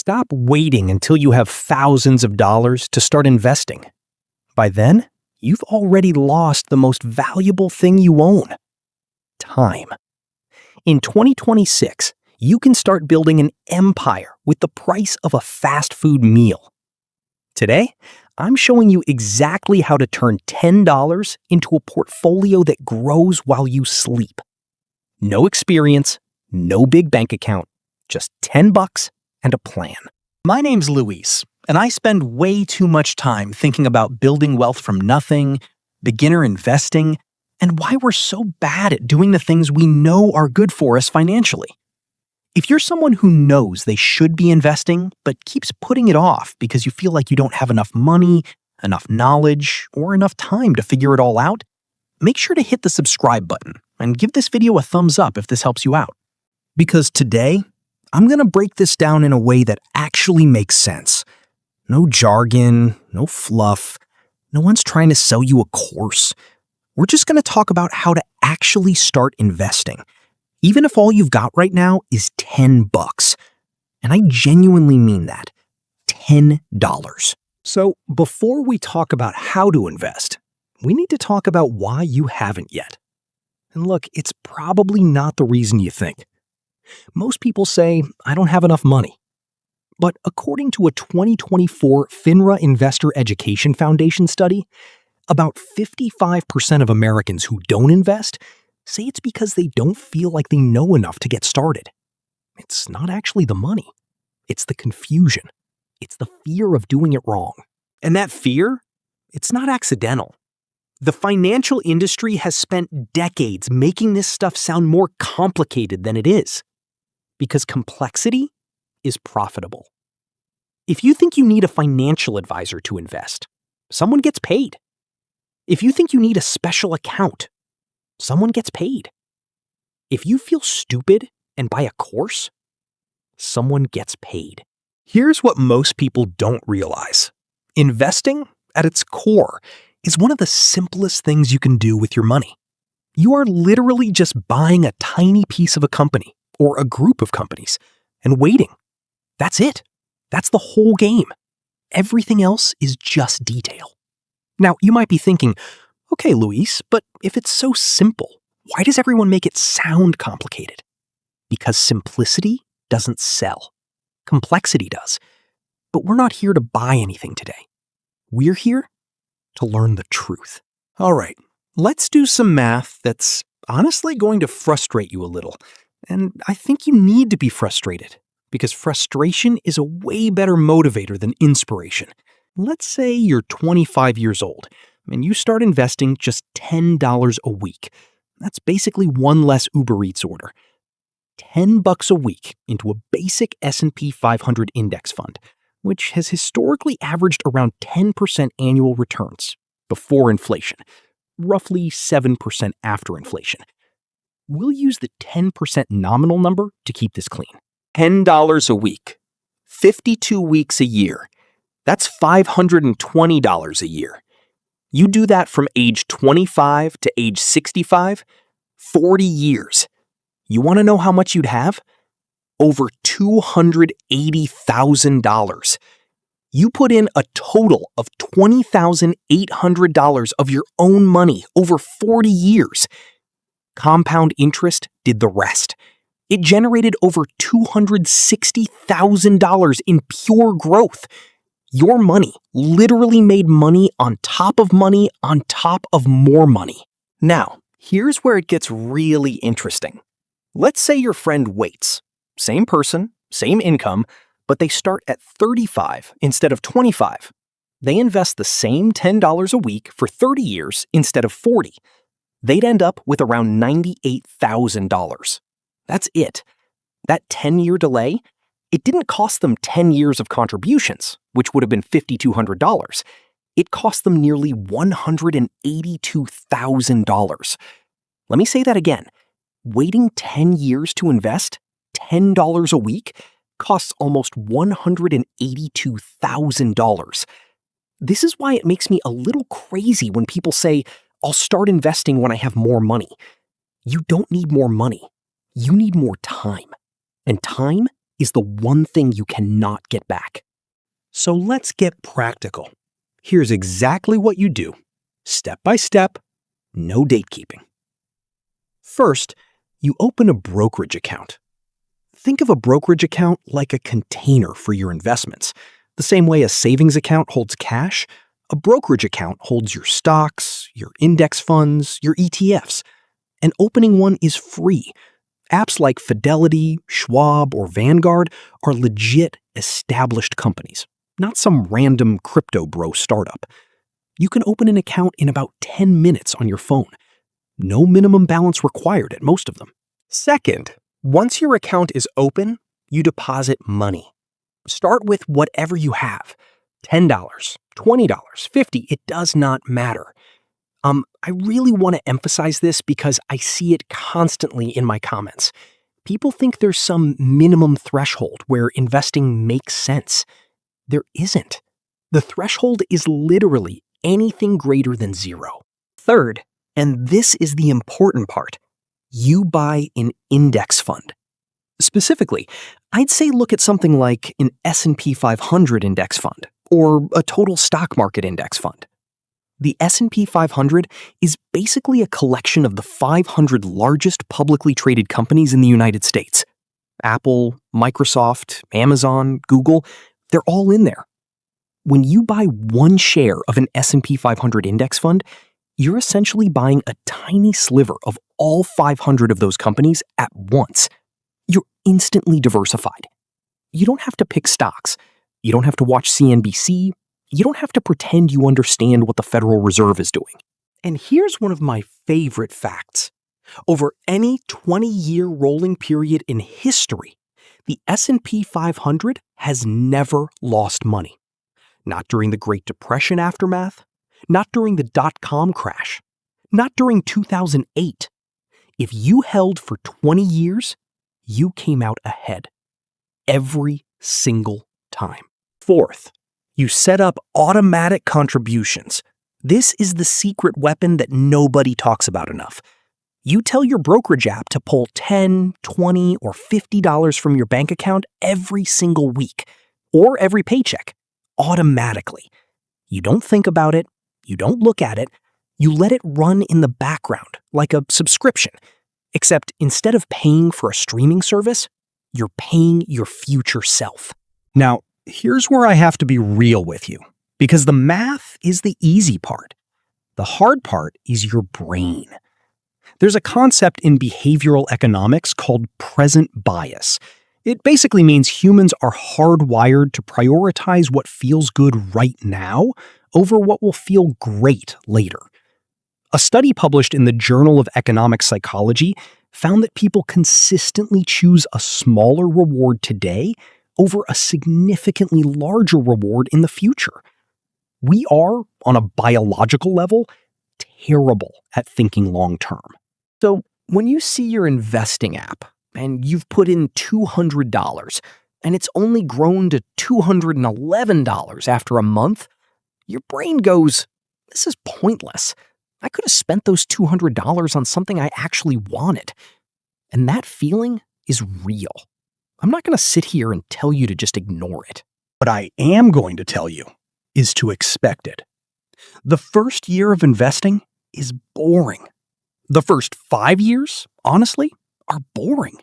Stop waiting until you have thousands of dollars to start investing. By then, you've already lost the most valuable thing you own: time. In 2026, you can start building an empire with the price of a fast food meal. Today, I'm showing you exactly how to turn $10 into a portfolio that grows while you sleep. No experience, no big bank account, just $10 and a plan. My name's Luis, and I spend way too much time thinking about building wealth from nothing, beginner investing, and why we're so bad at doing the things we know are good for us financially. If you're someone who knows they should be investing but keeps putting it off because you feel like you don't have enough money, enough knowledge, or enough time to figure it all out, make sure to hit the subscribe button and give this video a thumbs up if this helps you out. Because today, I'm going to break this down in a way that actually makes sense. No jargon, no fluff, no one's trying to sell you a course. We're just going to talk about how to actually start investing, even if all you've got right now is $10. And I genuinely mean that. $10. So before we talk about how to invest, we need to talk about why you haven't yet. And look, it's probably not the reason you think. Most people say, I don't have enough money. But according to a 2024 FINRA Investor Education Foundation study, about 55% of Americans who don't invest say it's because they don't feel like they know enough to get started. It's not actually the money. It's the confusion. It's the fear of doing it wrong. And that fear, it's not accidental. The financial industry has spent decades making this stuff sound more complicated than it is. Because complexity is profitable. If you think you need a financial advisor to invest, someone gets paid. If you think you need a special account, someone gets paid. If you feel stupid and buy a course, someone gets paid. Here's what most people don't realize. Investing, at its core, is one of the simplest things you can do with your money. You are literally just buying a tiny piece of a company or a group of companies and waiting. That's it. That's the whole game. Everything else is just detail. Now, you might be thinking, okay, Luis, but if it's so simple, why does everyone make it sound complicated? Because simplicity doesn't sell. Complexity does. But we're not here to buy anything today. We're here to learn the truth. All right, let's do some math that's honestly going to frustrate you a little. And I think you need to be frustrated, because frustration is a way better motivator than inspiration. Let's say you're 25 years old, and you start investing just $10 a week. That's basically one less Uber Eats order. $10 a week into a basic S&P 500 index fund, which has historically averaged around 10% annual returns before inflation, roughly 7% after inflation. We'll use the 10% nominal number to keep this clean. $10 a week, 52 weeks a year. That's $520 a year. You do that from age 25 to age 65, 40 years. You want to know how much you'd have? Over $280,000. You put in a total of $20,800 of your own money over 40 years. Compound interest did the rest. It generated over $260,000 in pure growth. Your money literally made money on top of money on top of more money. Now, here's where it gets really interesting. Let's say your friend waits. Same person, same income, but they start at 35 instead of 25. They invest the same $10 a week for 30 years instead of 40. They'd end up with around $98,000. That's it. That 10-year delay, it didn't cost them 10 years of contributions, which would have been $5,200. It cost them nearly $182,000. Let me say that again. Waiting 10 years to invest $10 a week costs almost $182,000. This is why it makes me a little crazy when people say, I'll start investing when I have more money. You don't need more money. You need more time. And time is the one thing you cannot get back. So let's get practical. Here's exactly what you do, step by step, no date keeping. First, you open a brokerage account. Think of a brokerage account like a container for your investments. The same way a savings account holds cash, a brokerage account holds your stocks, your index funds, your ETFs. And opening one is free. Apps like Fidelity, Schwab, or Vanguard are legit established companies, not some random crypto bro startup. You can open an account in about 10 minutes on your phone. No minimum balance required at most of them. Second, once your account is open, you deposit money. Start with whatever you have. $10, $20, $50, it does not matter. I really want to emphasize this because I see it constantly in my comments. People think there's some minimum threshold where investing makes sense. There isn't. The threshold is literally anything greater than zero. Third, and this is the important part, you buy an index fund. Specifically, I'd say look at something like an S&P 500 index fund or a total stock market index fund. The S&P 500 is basically a collection of the 500 largest publicly traded companies in the United States. Apple, Microsoft, Amazon, Google, they're all in there. When you buy one share of an S&P 500 index fund, you're essentially buying a tiny sliver of all 500 of those companies at once. You're instantly diversified. You don't have to pick stocks. You don't have to watch CNBC. You don't have to pretend you understand what the Federal Reserve is doing. And here's one of my favorite facts. Over any 20-year rolling period in history, the S&P 500 has never lost money. Not during the Great Depression aftermath, not during the dot-com crash, not during 2008. If you held for 20 years, you came out ahead. Every single time. Fourth, you set up automatic contributions. This is the secret weapon that nobody talks about enough. You tell your brokerage app to pull $10, $20, or $50 from your bank account every single week, or every paycheck, automatically. You don't think about it, you don't look at it, you let it run in the background, like a subscription. Except instead of paying for a streaming service, you're paying your future self. Now, here's where I have to be real with you, because the math is the easy part. The hard part is your brain. There's a concept in behavioral economics called present bias. It basically means humans are hardwired to prioritize what feels good right now over what will feel great later. A study published in the Journal of Economic Psychology found that people consistently choose a smaller reward today over a significantly larger reward in the future. We are, on a biological level, terrible at thinking long term. So when you see your investing app and you've put in $200 and it's only grown to $211 after a month, your brain goes, this is pointless. I could have spent those $200 on something I actually wanted. And that feeling is real. I'm not going to sit here and tell you to just ignore it. What I am going to tell you is to expect it. The first year of investing is boring. The first 5 years, honestly, are boring.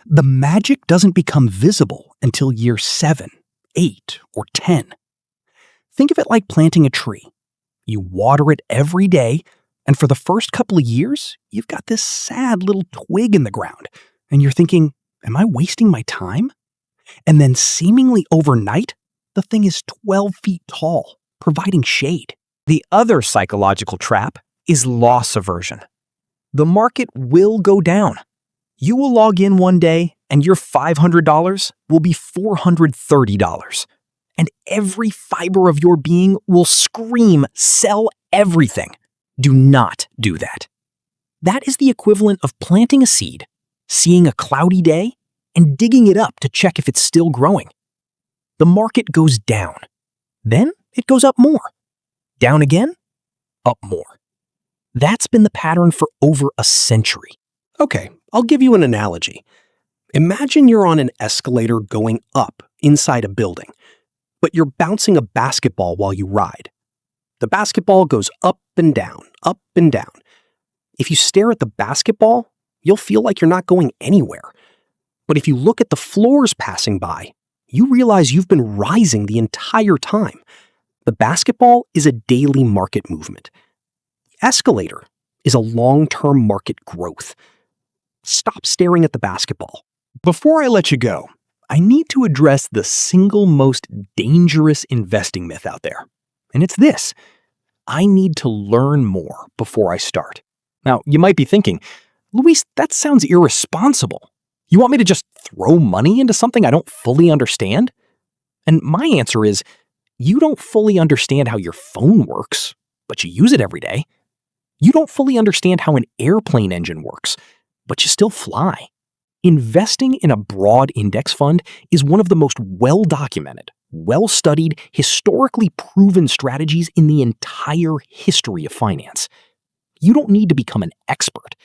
The magic doesn't become visible until year 7, 8, or 10. Think of it like planting a tree. You water it every day, and for the first couple of years, you've got this sad little twig in the ground, and you're thinking, am I wasting my time? And then seemingly overnight, the thing is 12 feet tall, providing shade. The other psychological trap is loss aversion. The market will go down. You will log in one day and your $500 will be $430. And every fiber of your being will scream, sell everything. Do not do that. That is the equivalent of planting a seed, seeing a cloudy day, and digging it up to check if it's still growing. The market goes down. Then it goes up more. Down again, up more. That's been the pattern for over a century. Okay, I'll give you an analogy. Imagine you're on an escalator going up inside a building, but you're bouncing a basketball while you ride. The basketball goes up and down, up and down. If you stare at the basketball, you'll feel like you're not going anywhere. But if you look at the floors passing by, you realize you've been rising the entire time. The basketball is a daily market movement. The escalator is a long-term market growth. Stop staring at the basketball. Before I let you go, I need to address the single most dangerous investing myth out there. And it's this: I need to learn more before I start. Now, you might be thinking, Luis, that sounds irresponsible. You want me to just throw money into something I don't fully understand? And my answer is, you don't fully understand how your phone works, but you use it every day. You don't fully understand how an airplane engine works, but you still fly. Investing in a broad index fund is one of the most well-documented, well-studied, historically proven strategies in the entire history of finance. You don't need to become an expert.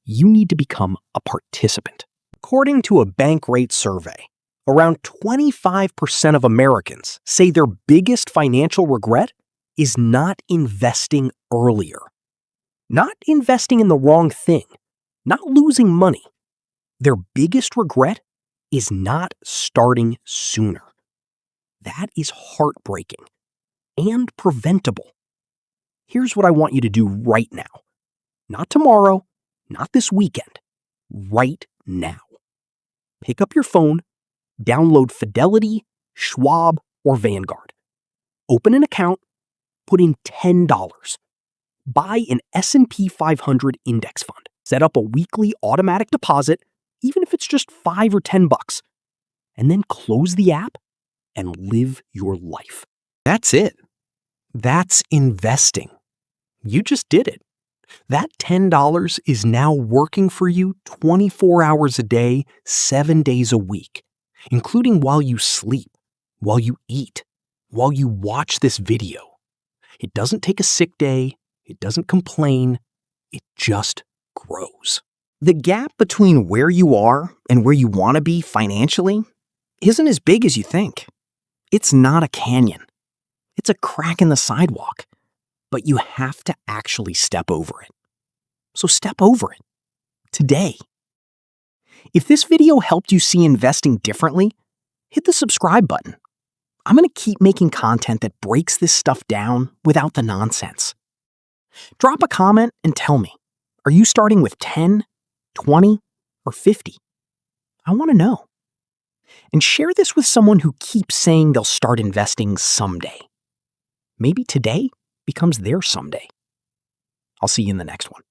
You need to become a participant. According to a bank rate survey, around 25% of Americans say their biggest financial regret is not investing earlier. Not investing in the wrong thing, not losing money. Their biggest regret is not starting sooner. That is heartbreaking and preventable. Here's what I want you to do right now. Not tomorrow, not this weekend. Right now. Pick up your phone, download Fidelity, Schwab, or Vanguard. Open an account, put in $10. Buy an S&P 500 index fund. Set up a weekly automatic deposit, even if it's just $5 or $10, and then close the app and live your life. That's it. That's investing. You just did it. That $10 is now working for you 24 hours a day, 7 days a week, including while you sleep, while you eat, while you watch this video. It doesn't take a sick day. It doesn't complain. It just grows. The gap between where you are and where you want to be financially isn't as big as you think. It's not a canyon. It's a crack in the sidewalk. But you have to actually step over it. So step over it. Today. If this video helped you see investing differently, hit the subscribe button. I'm going to keep making content that breaks this stuff down without the nonsense. Drop a comment and tell me, are you starting with 10, 20, or 50? I want to know. And share this with someone who keeps saying they'll start investing someday. Maybe today becomes their someday. I'll see you in the next one.